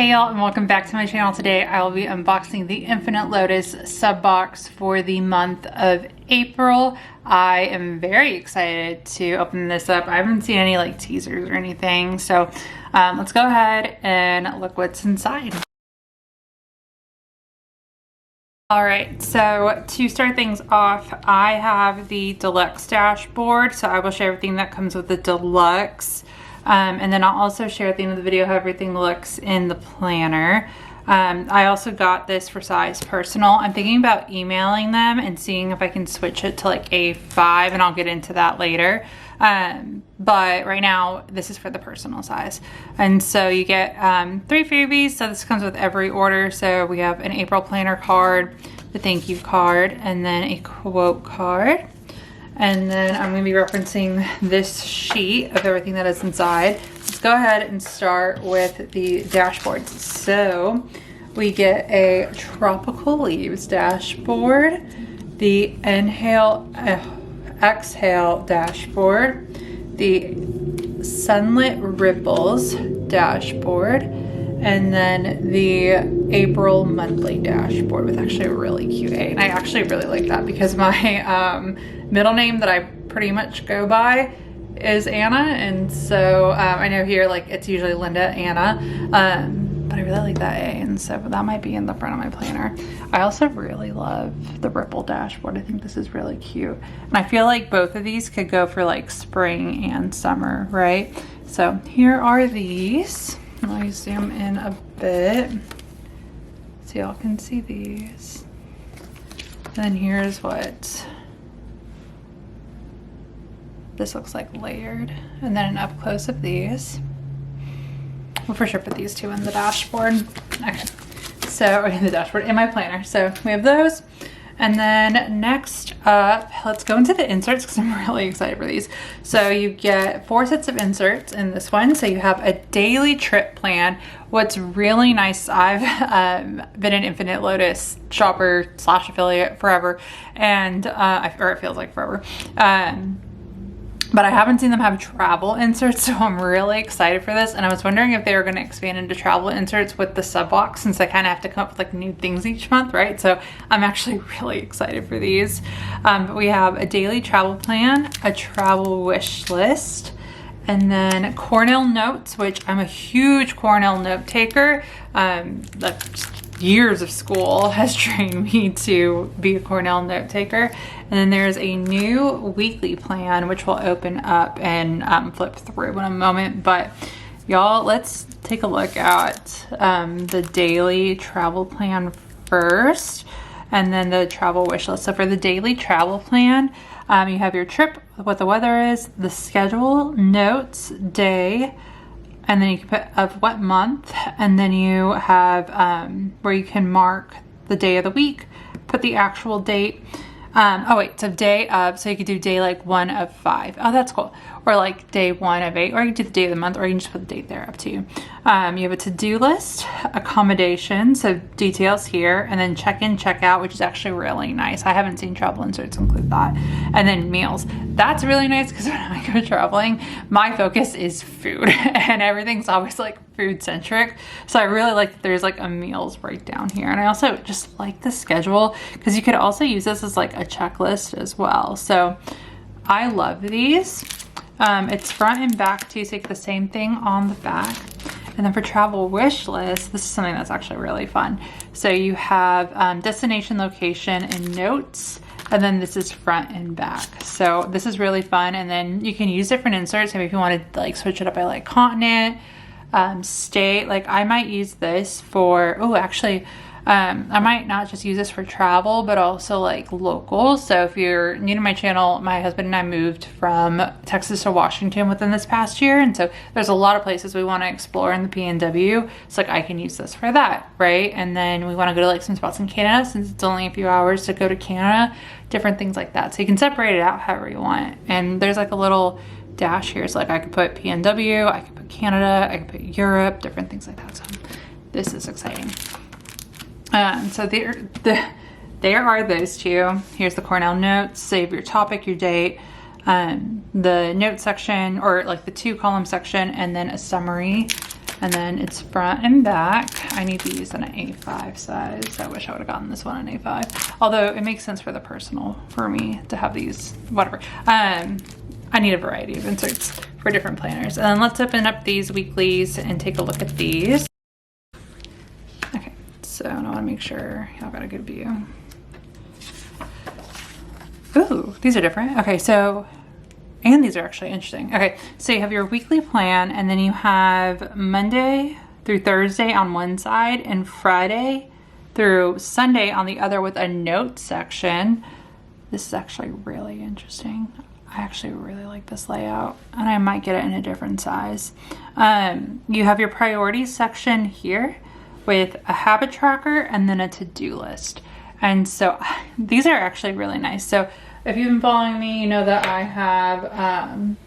Hey y'all, and welcome back to my channel. Today I will be unboxing the Infinite Lotus sub box for the month of April. I am very excited to open this up. I haven't seen any like teasers or anything, so let's go ahead and look what's inside. All right, so to start things off, I have the Deluxe dashboard, so I will share everything that comes with the Deluxe. And then I'll also share at the end of the video how everything looks in the planner. I also got this for size personal. I'm thinking about emailing them and seeing if I can switch it to like A5, and I'll get into that later. But right now this is for the personal size. And so you get 3 freebies. So this comes with every order. So we have an April planner card, the thank you card, and then a quote card. And then I'm going to be referencing this sheet of everything that is inside. Let's go ahead and start with the dashboards. So we get a tropical leaves dashboard, the inhale, exhale dashboard, the sunlit ripples dashboard, and then the April monthly dashboard with actually a really cute A. And I actually really like that because my middle name that I pretty much go by is Anna, and so I know here like it's usually Linda Anna, but I really like that A, and so that might be in the front of my planner. I also really love the ripple dashboard. I think this is really cute, and I feel like both of these could go for like spring and summer, right? So here are these. Let me zoom in a bit so y'all can see these. And then here's what this looks like layered, and then an up close of these. We'll for sure put these two in the dashboard. Okay, so in the dashboard in my planner. So we have those, and then next up, let's go into the inserts because I'm really excited for these. So you get 4 sets of inserts in this one. So you have a daily trip plan. What's really nice, I've been an Infinite Lotus shopper / affiliate forever, and or it feels like forever. But I haven't seen them have travel inserts, so I'm really excited for this. And I was wondering if they were going to expand into travel inserts with the sub box, since I kind of have to come up with like new things each month, right? So I'm actually really excited for these. But we have a daily travel plan, a travel wish list, and then Cornell notes, which I'm a huge Cornell note taker. Years of school has trained me to be a Cornell note taker. And then there's a new weekly plan, which we'll open up and flip through in a moment. But y'all, let's take a look at the daily travel plan first, and then the travel wish list. So for the daily travel plan, you have your trip, what the weather is, the schedule, notes, day, and then you can put of what month, and then you have where you can mark the day of the week, put the actual date. Oh wait, so day of, so you could do day like 1 of 5. Oh, that's cool. Or like day 1 of 8, or you can do the day of the month, or you can just put the date there, up to you. You have a to-do list, accommodation, so details here, and then check-in, check-out, which is actually really nice. I haven't seen travel inserts include that. And then meals. That's really nice because when I go traveling, my focus is food, and everything's always like food-centric. So I really like that there's like a meals breakdown here. And I also just like the schedule because you could also use this as like a checklist as well. So I love these. It's front and back too, so you get the same thing on the back. And then for travel wish list, this is something that's actually really fun. So you have destination, location, and notes, and then this is front and back. So this is really fun, and then you can use different inserts. Maybe if you want to like switch it up by like continent, state, like I might use this for, oh actually, I might not just use this for travel, but also like local. So if you're new to my channel, my husband and I moved from Texas to Washington within this past year. And so there's a lot of places we want to explore in the PNW. So like I can use this for that, right? And then we want to go to like some spots in Canada, since it's only a few hours to go to Canada, different things like that. So you can separate it out however you want. And there's like a little dash here. So like I could put PNW, I could put Canada, I could put Europe, different things like that. So this is exciting. So there are those two. Here's the Cornell notes. Save your topic, your date, the note section, or like the 2-column section, and then a summary. And then it's front and back. I need these in an A5 size. I wish I would have gotten this one in A5. Although it makes sense for the personal for me to have these, whatever. I need a variety of inserts for different planners. And then let's open up these weeklies and take a look at these. Okay, so I want to make sure y'all got a good view. Ooh, these are different. Okay, so, and these are actually interesting. Okay, so you have your weekly plan, and then you have Monday through Thursday on one side and Friday through Sunday on the other with a note section. This is actually really interesting. I actually really like this layout, and I might get it in a different size. You have your priorities section here with a habit tracker and then a to-do list. And so these are actually really nice. So if you've been following me, you know that I have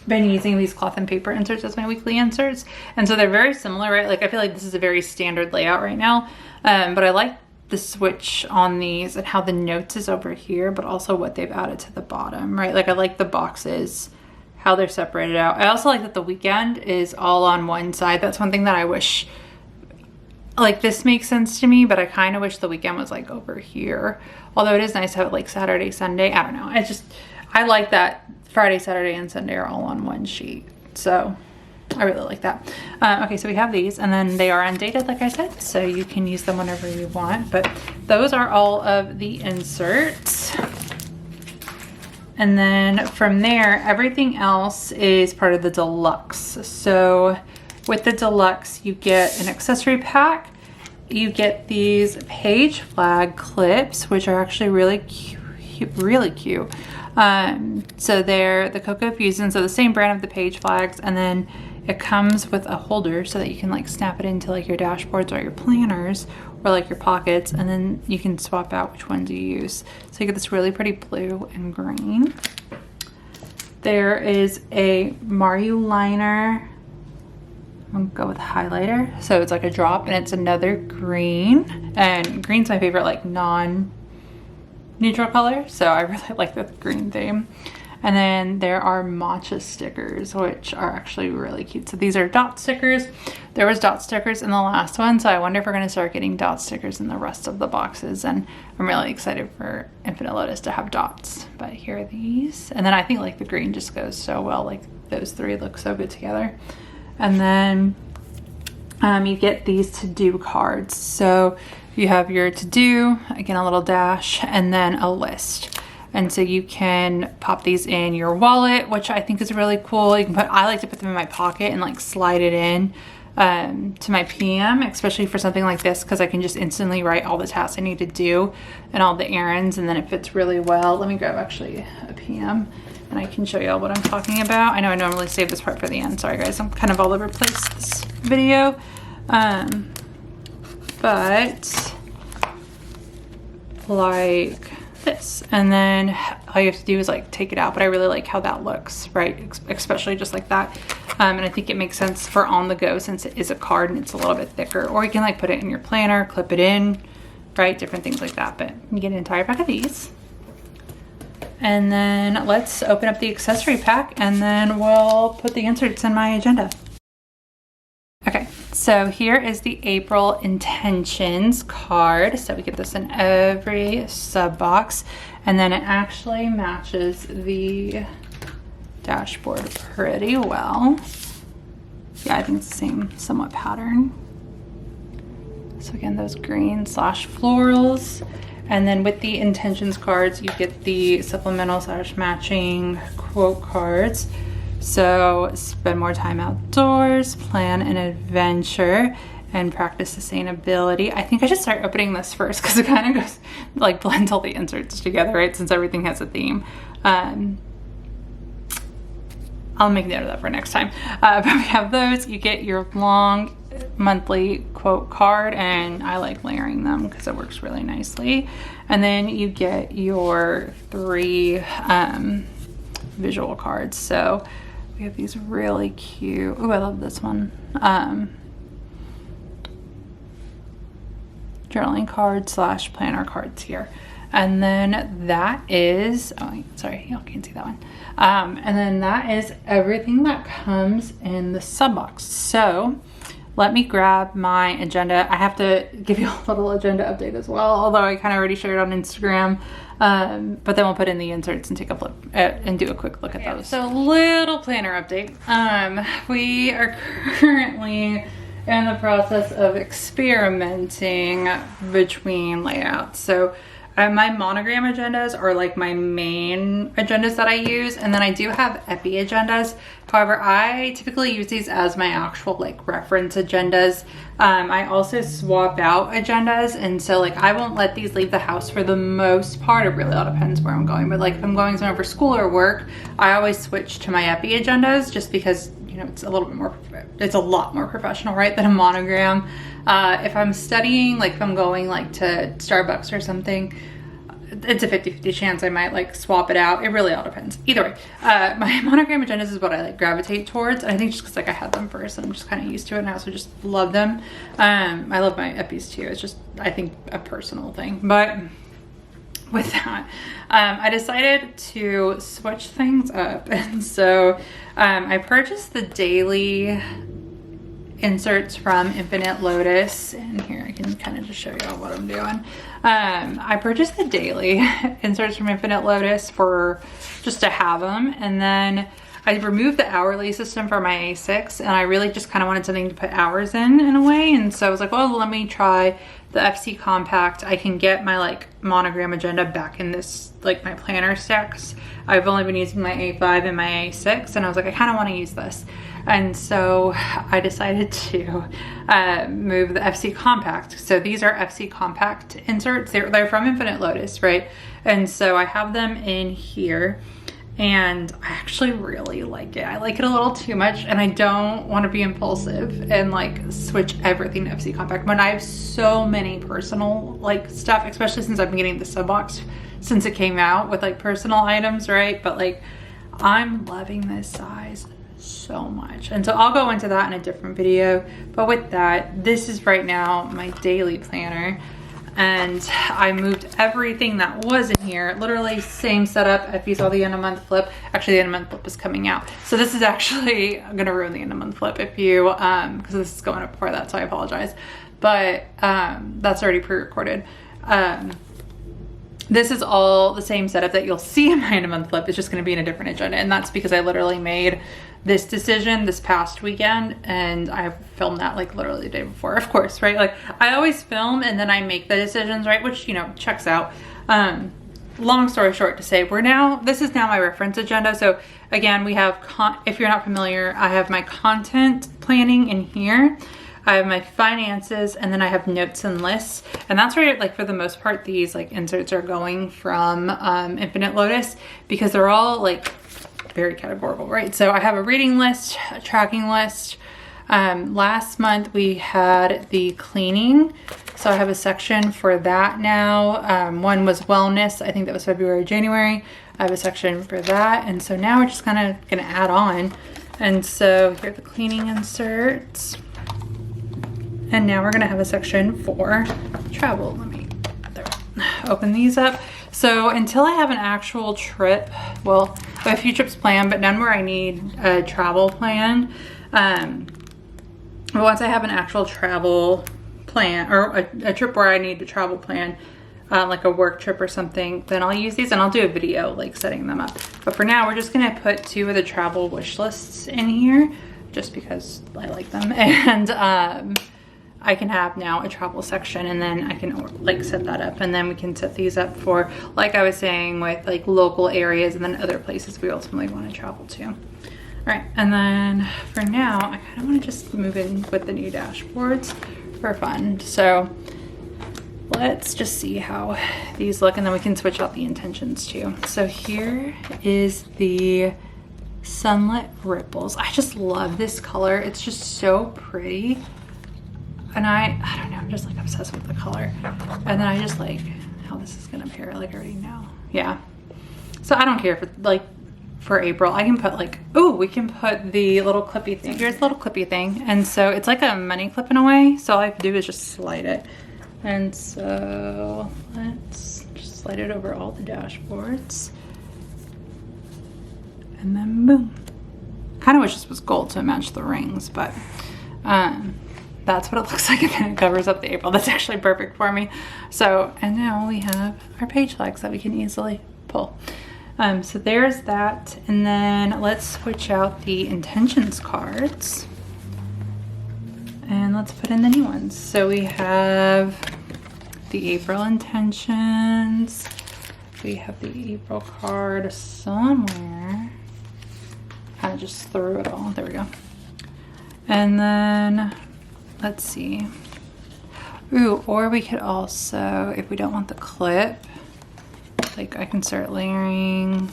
been using these cloth and paper inserts as my weekly inserts. And so they're very similar, right? Like I feel like this is a very standard layout right now. But I like the switch on these and how the notes is over here, but also what they've added to the bottom, right? Like I like the boxes, how they're separated out. I also like that the weekend is all on one side. That's one thing that I wish, like this makes sense to me, but I kind of wish the weekend was like over here. Although it is nice to have it like Saturday, Sunday. I don't know. I like that Friday, Saturday, and Sunday are all on one sheet. So I really like that. Okay, so we have these, and then they are undated, like I said, so you can use them whenever you want. But those are all of the inserts. And then from there, everything else is part of the deluxe. So with the deluxe, you get an accessory pack. You get these page flag clips, which are actually really cute, really cute. So they're the Cocoa Fusion, so the same brand of the page flags, and then it comes with a holder so that you can like snap it into like your dashboards or your planners or like your pockets, and then you can swap out which ones you use. So you get this really pretty blue and green. There is a Mario liner. I'm gonna go with highlighter. So it's like a drop, and it's another green. And green's my favorite like non-neutral color. So I really like the green theme. And then there are matcha stickers, which are actually really cute. So these are dot stickers. There was dot stickers in the last one, so I wonder if we're gonna start getting dot stickers in the rest of the boxes. And I'm really excited for Infinite Lotus to have dots. But here are these. And then I think like the green just goes so well. Like those three look so good together. And then you get these to-do cards. So you have your to-do, again, a little dash, and then a list. And so you can pop these in your wallet, which I think is really cool. You can I like to put them in my pocket and like slide it in to my PM, especially for something like this, because I can just instantly write all the tasks I need to do and all the errands, and then it fits really well. Let me grab actually a PM and I can show y'all what I'm talking about. I know I normally save this part for the end. Sorry guys, I'm kind of all over the place this video. But like this, and then all you have to do is like take it out, but I really like how that looks, right? Especially just like that. And I think it makes sense for on the go since it is a card and it's a little bit thicker, or you can like put it in your planner, clip it in, right? Different things like that. But you get an entire pack of these. And then let's open up the accessory pack, and then we'll put the inserts in my agenda. Okay, so here is the April intentions card. So we get this in every sub box, and then it actually matches the dashboard pretty well. Yeah, I think it's the same somewhat pattern. So again, those green / florals. And then with the intentions cards, you get the supplemental / matching quote cards. So spend more time outdoors, plan an adventure, and practice sustainability. I think I should start opening this first because it kind of goes like blends all the inserts together, right? Since everything has a theme. I'll make note of that for next time. But we have those. You get your long monthly quote card, and I like layering them because it works really nicely. And then you get your 3 visual cards. So we have these really cute, oh, I love this one. Journaling cards / planner cards here. And then that is, oh, sorry, y'all can't see that one. And then that is everything that comes in the sub box. So let me grab my agenda. I have to give you a little agenda update as well, although I kind of already shared on Instagram. But then we'll put in the inserts and take a flip and do a quick look at those. So little planner update. We are currently in the process of experimenting between layouts. So my monogram agendas are like my main agendas that I use, and then I do have epi agendas. However, I typically use these as my actual like reference agendas. I also swap out agendas, and so like I won't let these leave the house for the most part. It really all depends where I'm going, but like if I'm going somewhere for school or work, I always switch to my epi agendas just because, you know, it's a little bit more, it's a lot more professional, right, than a monogram. If I'm studying, like if I'm going like to Starbucks or something, it's a 50-50 chance I might like swap it out. It really all depends. Either way, my monogram agendas is what I like gravitate towards. And I think just because like I had them first and I'm just kind of used to it, and I also just love them. I love my epis too. It's just, I think, a personal thing. But with that, I decided to switch things up. And so I purchased the daily inserts from 8LOTUS, and here I can kind of just show y'all what I'm doing. I purchased the daily inserts from 8LOTUS for just to have them, and then I removed the hourly system for my A6, and I really just kind of wanted something to put hours in a way, and so I was like, well, let me try the FC Compact. I can get my like monogram agenda back in this, like my planner stacks. I've only been using my A5 and my A6, and I was like, I kind of want to use this. And so I decided to move the FC Compact. So these are FC Compact inserts. They're from 8LOTUS, right? And so I have them in here, and I actually really like it. I like it a little too much, and I don't want to be impulsive and like switch everything to FC Compact when I have so many personal like stuff, especially since I've been getting the sub box since it came out with like personal items, right? But like I'm loving this size so much, and so I'll go into that in a different video. But with that, this is right now my daily planner, and I moved everything that was in here, literally same setup. If you saw the end of month flip, actually the end of month flip is coming out, so this is actually, I'm gonna ruin the end of month flip if you because this is going up before that, so I apologize, but that's already pre-recorded. This is all the same setup that you'll see in my end of month flip. It's just going to be in a different agenda, and that's because I literally made this decision this past weekend, and I filmed that like literally the day before, of course, right? Like I always film and then I make the decisions, right? Which, you know, checks out. Long story short to say, this is now my reference agenda. So again, we have, if you're not familiar, I have my content planning in here. I have my finances, and then I have notes and lists, and that's where, like, for the most part, these like inserts are going from 8LOTUS, because they're all like very categorical, right? So I have a reading list, a tracking list. Last month we had the cleaning, so I have a section for that now. One was wellness. I think that was February, January. I have a section for that, and so now we're just kind of gonna add on. And so here are the cleaning inserts. And now we're gonna have a section for travel. Let me open these up. So until I have an actual trip, well, I have a few trips planned, but none where I need a travel plan. But once I have an actual travel plan, or a trip where I need a travel plan, like a work trip or something, then I'll use these, and I'll do a video like setting them up. But for now, we're just gonna put 2 of the travel wish lists in here, just because I like them. And I can have now a travel section, and then I can like set that up, and then we can set these up for, like I was saying, with like local areas and then other places we ultimately want to travel to. All right, and then for now, I kind of want to just move in with the new dashboards for fun. So let's just see how these look, and then we can switch out the intentions too. So here is the Sunlit Ripples. I just love this color. It's just so pretty. And I don't know, I'm just like obsessed with the color. And then I just like how this is gonna pair, like I already know. Yeah. So I don't care if it's like for April, I can put like, oh, we can put the little clippy thing. Here's the little clippy thing. And so it's like a money clip in a way. So all I have to do is just slide it And so let's just slide it over all the dashboards. And then boom. Kind of wish this was gold to match the rings, but that's what it looks like, and then it covers up the April. That's actually perfect for me. So, and now we have our page flags that we can easily pull. So there's that, and then let's switch out the intentions cards. And let's put in the new ones. So we have the April intentions. We have the April card somewhere. Kind of just threw it all. There we go. And then let's see. Ooh, or we could also, if we don't want the clip, like I can start layering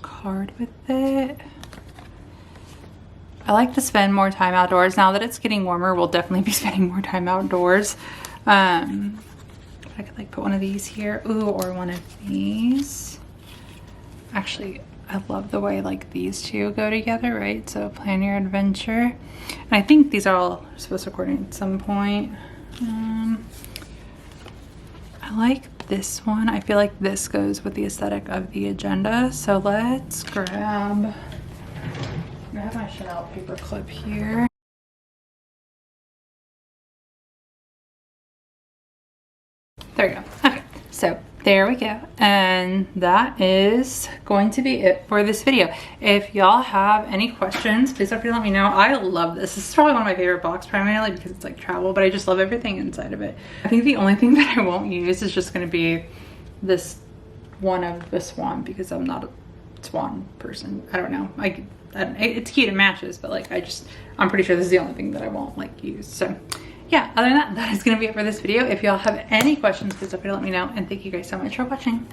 card with it. I like to spend more time outdoors. Now that it's getting warmer, we'll definitely be spending more time outdoors. I could like put one of these here. Ooh, or one of these. Actually, I love the way like these two go together, right? So plan your adventure. And I think these are all supposed to coordinate at some point. I like this one. I feel like this goes with the aesthetic of the agenda. So let's grab my Chanel paper clip here. There we go. Okay, so there we go. And that is going to be it for this video. If y'all have any questions, please feel free to let me know. I love this. This is probably one of my favorite blocks, primarily because it's like travel, but I just love everything inside of it. I think the only thing that I won't use is just going to be this one of the swan, because I'm not a swan person. I don't know. It's cute, it matches, but like I'm pretty sure this is the only thing that I won't like use. So yeah, other than that, that is gonna be it for this video. If y'all have any questions, please feel free to let me know, and thank you guys so much for watching.